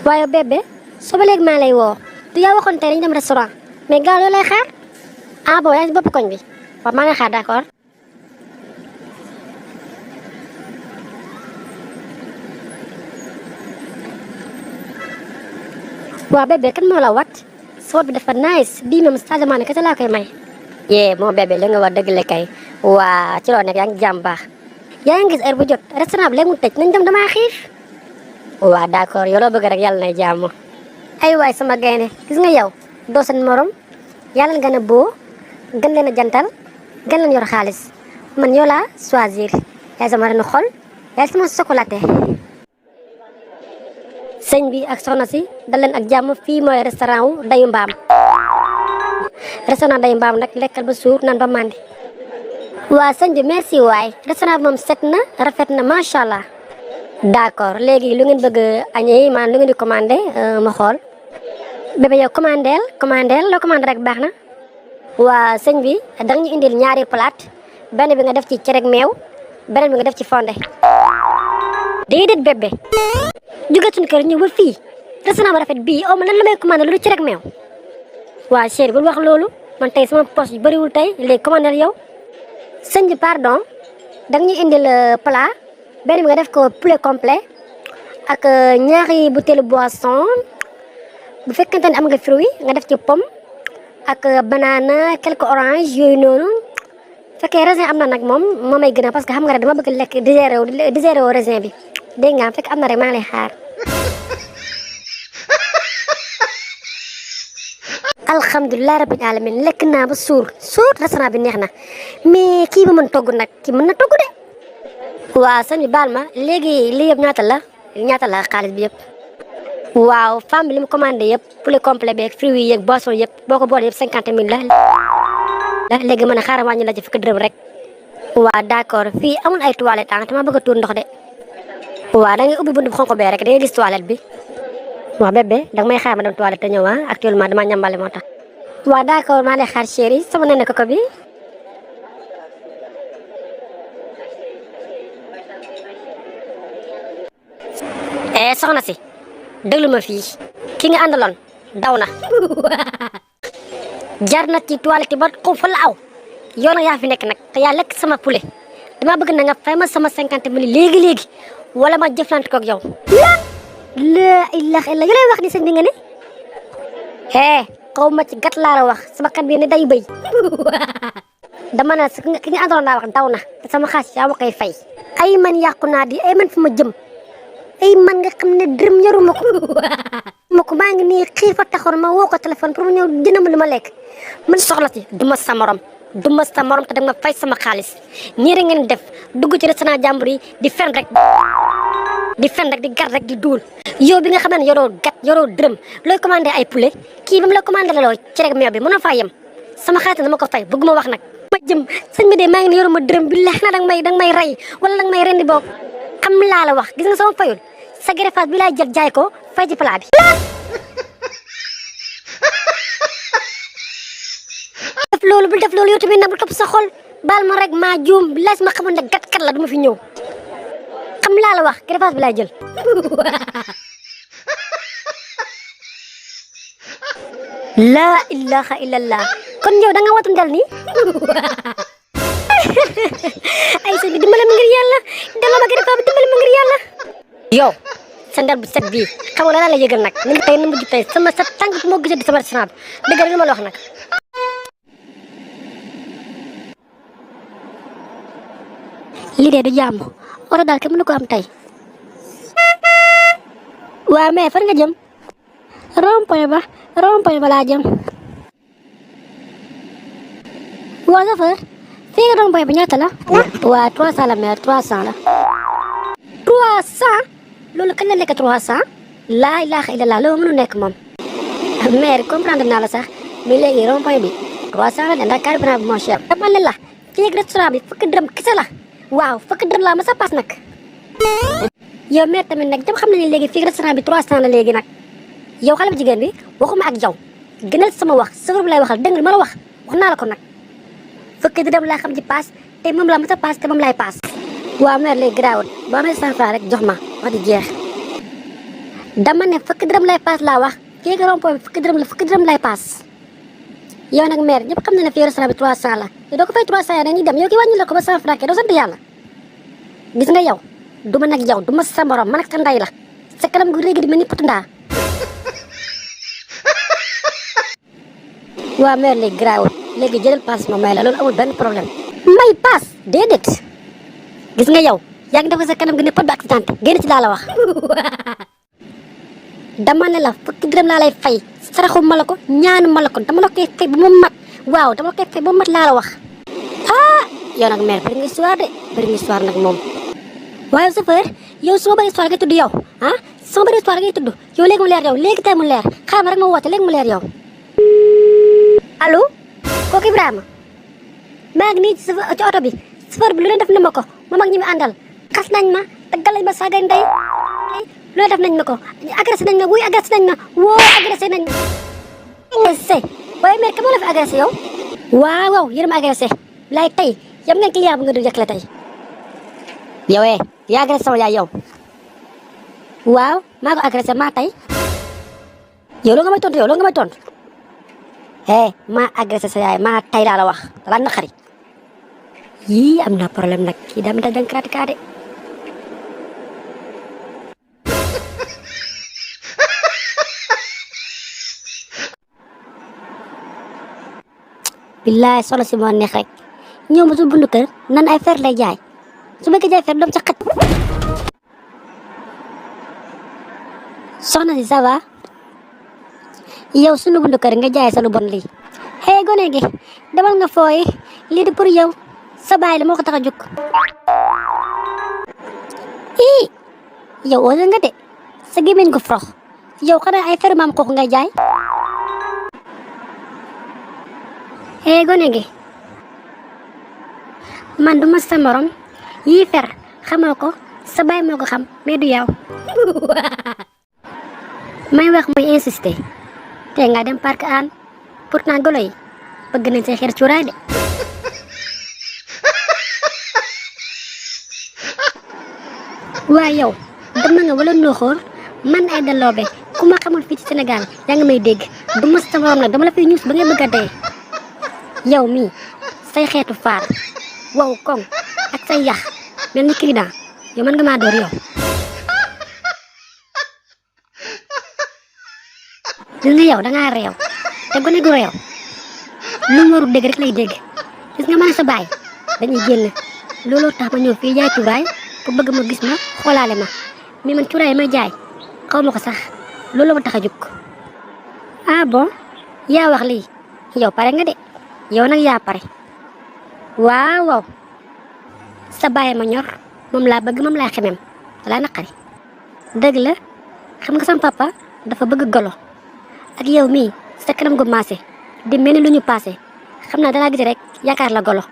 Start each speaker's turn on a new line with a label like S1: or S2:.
S1: waaye bébé suba léegi maa lay woo du yaa waxoon tey dañu dem restaurant mais gaaw loo lay xaar ah bon yaa ngi si bopp koñ bi waaw maa ngi xaar d'accord. waaw bébé kan moo la wat soot bi dafa nice bii moom sagement ne kese laa koy may. yee moo bébé li nga wax dëgg la kay waa ci loo nekk yaa ngi jàmm baax yaa ngi gis heure bu jot restaurant bi léegi mu tëj nañ dem damaa xiif. waaw d'accord yow loo bëgg rek yàlla nay jàmm. ay waay sama gaynde gis nga yow doo seen morom yàlla nga ne boo gën leen a jantal gën leen yor xaalis man yow laa choisir yaay sama ren xol yaay sama chocolaté. sëñ bi ak soxna si dal leen ak jàmm fii mooy restaurant wu Dayu Mbaam. restaurant Dayu Mbaam nag lekkal ba suur nan ba màndi. waa sëñ bi merci waay restaurant bi moom set na rafet na macha allah. d'accord léegi lu ngeen bëgg añee maanaam lu ngeen di commandé ma xool. bébé yow commandeel loo commandé rek baax na. waa sëñ bi danga ñu indil ñaari plate benn bi nga def ci cere ak meew beneen bi nga def ci fonde. déedéet bébé jóge suñu kër ñëw ba fii restaurant ba rafet bii aw ma lan la may commandé lu du cere ak meew. waa chéri bul wax loolu man tey sama poche yu bëriwul tey léegi commandé yow. sëñ bi pardon danga ñu indil plat benn bi nga def ko poulet complet ak ñaari butéelu boisson bu fekkente ne am nga fruit nga def ci pomme ak banana quelques orange yooyu noonu fekkee raisin am na nag moom moo may gën a parce que xam nga rek dama bëgg lekk digéré wu raisin bi dégg nga fekk am na rek maa ngi lay xaar. alhamdulilah rabbil alamin lekk naa ba suur restaurant bi neex na mais kii ba mën togg nag kii mën na togg de. waaw sëñ bi baal ma léegi lii yëpp ñaata la xaalis bi yëpp. waaw femme bi li mu commandé yëpp poulet complet beeg fruits yi yeeg boisson yëpp boo ko boole yëpp 50 000 la léegi mën a xaaral wàññi la ci fukki dërëm rek. waaw d'accord fii amul ay toilettes ah dama bëgg a tuur ndox de. waaw da ngay ubbi buntu bu xonk bee rek da ngay gis toilette bi. waaw bébé danga may xaar ma dem toilette te ñëw ah actuellement dama ñambale moo tax. waaw d'accord maa lay xaar chéri sama nene koko bi. soxna si déglu ma fii ki nga àndaloon daw na. jar na ci toilette ba ko fa la aw yow nag yaa fi nekk nag te yaa lekk sama poulet dama bëgg na nga fay ma sama 50 000 léegi wala ma jëflante koog yow. la ilaha illa yow lay wax ni sëñ bi nga ne. xaw ma ci gat laa la wax sama kat bi ne day bëy. dama na ki nga àndaloon laa wax daw na te sama xaalis yaa ma koy fay. ay man yàqu naa di ay man fu ma jëm. ay man nga xam ne dërëm yoruma ko maa ngi nii xiif a taxoon ma woo ko téléphone pour mu ñëw dina ma lu ma lekk man soxla si duma sa morom te danga ma fay sama xaalis ñii rek ngeen def dugg ci restaurant jàmbur yi di fen rek di gar rek di duul yow bi nga xam ne yoroo dërëm looy commandé ay poulet kii ba mu la commandé la loo ci rek meew bi mën a faa yem sama xaalis dama ko fay bëgguma wax nag ma jëm sëñ bi de maa ngi ne yoruma dërëm bi leex na danga may rey wala danga may rendi boog am laa la wax gis nga sama fayul sa greffage bi laay jël jaay ko fay ci plat bi. bul def loolu yow tamit nag bul topp sa xol baal ma rek maa juum bilaay ma xamoon ne gat kat la du ma fi ñëw xam laa la wax greffage bi laay jël. laa ilaha illallah kon yow da nga watu ndel nii. ay sëñ bi dimbale ma ngir yàlla delloo ma greffage bi dimbale ma ngir yàlla. yow sa ndel bu set bii xam nga la yëgal nag ni tey na mujj tey sama sa tànk moo gisee di sama restaurant bi dëgg li ma la wax nag. lii de du jàmm oto daal kenn mënu ko am tey. waaw mais fan nga jëm. rond-point ba laa jëm. waaw chauffeur fii nga rond-point bi ñaata la. waaw 300 la mais 300 la. 300 loolu kañ la nekk 300. laa ilaaha illallah loolu mënu nekk moom. mais comprendre naa la sax mais léegi rond-point bi 300 la de ndax carburant bi moo cher. dama ne la fii ak restaurant bi fukki dërëm kese la. waaw fukki dërëm laa ma sa paas nag. yow mais tamit nag jëm xam nañu léegi fii restaurant bi 300 la léegi nag. yow xale bu jigéen bi waxuma ak yow gënal sama wax safar bi lay waxal dégg nga ma la wax naa la ko nag. fukki dërëm laa xam ci paas te moom laa ma sa paas te moom laay paas. waaw mère léegi garaawul boo amee 100 francs rek jox ma wax di jeex. dama ne fukki dërëm lay paas laa wax fii nga rond-point bi fukki dërëm lay paas yow nag mère ñëpp xam na ne fii restaurant bi 300 la yow doo ko fay 300 ya dañuy dem yow ki wàññi la ko ba 100 francs doo sant yàlla gis nga yow du ma nag yow du ma sa morom man ak sa ndey la sa kanam gu réegi di mel ni putu ndaa waa mère léegi garaawul léegi jëlal paas ma may la loolu amul benn problème may paas déedéet gis nga yow yaa ngi def sa kanam gi ne pot bi accident génn ci laa la wax dama ne la fukki dërëm laa lay fay saraxu ma la ko ñaanu ma la ko dama la koy fay ba mu mat waaw dama la koy fay ba mu mat laa la wax yow nag mère bëri nga histoire de bëri nga histoire nag moom waaye chauffeur yow su ma bëri histoire ngay tudd yow su ma bëri histoire ngay tudd yow léegi mu leer yow léegi tey mu leer xaaral ma rek ma woote léegi mu leer yow allo kooku Ibrahima maa ngi nii ci oto bi chauffeur bi lu leen def na ma ko moom ak ñi mu àndal xas nañ ma taggal nañ ma saaga ndey lu leen def nañ ma ko agressé nañ ma wuy agressé nañ ma woo agressé nañ agressé waaye mère ka moo la fi agressé yow waaw waaw yéen ma agressé laay tey yam ngeen client bu nga du jëkkale tey yow yaa agressé sama yaay yow waaw maa ko agressé maa tey yow loo nga may tontu yow loo nga may tontu maa agressé sa yaay maa tey laa la wax dalaa naqari yii am na problème nag kii daa mi dang karatika de billaay solo si moo neex rek ñëw ma su bundu kër nan ay fer lay jaay su ma ko jaay fer doom ca xat soxna si ça va yow sunu bundu kër nga jaay sa lu bon lii gone gi demal nga fooyi lii di pour yow sa baay la moo ko tax a jóg yow osé nga de sa gémmiñ ko frox yow xanaa ay fer maam kooku ngay jaay gone gi man du ma sa morom yii fer xamoo ko sa baay moo ko xam mais du yow may wax muy insister te nga dem parc an pourtant golo yi bëgg nañ say xeer cuuraay de waa yow dem nga wala nooxoor man ay daloobe ku ma xamul fii ci Sénégal yaa ngi may dégg du ma sa morom nag dama la fiy ñuus ba ngay bëgg a dee yow mii say xeetu faar wow koŋ ak say yax mel ni client yow mën nga maa door yow gis nga yow dangaa réew te gone gu réew lu mu warul dégg rek lay dégg gis nga man sa baay dañuy génn looloo tax ma ñëw fii jaay cuuraay pour bëgg ma gis ma xoolaale ma mais man cuuraay may jaay xaw ma ko sax loolu ma tax a jóg bon yaa wax lii yow pare nga de yow nag yaa pare waaw sa baay ma ñor moom laa bëgg moom laa xemem dalaa naqari dëgg la xam nga sama papa dafa bëgg golo ak yow mii sa kanam gu maase di mel ni lu ñu paase xam naa dalaa gis rek yaakaar la golo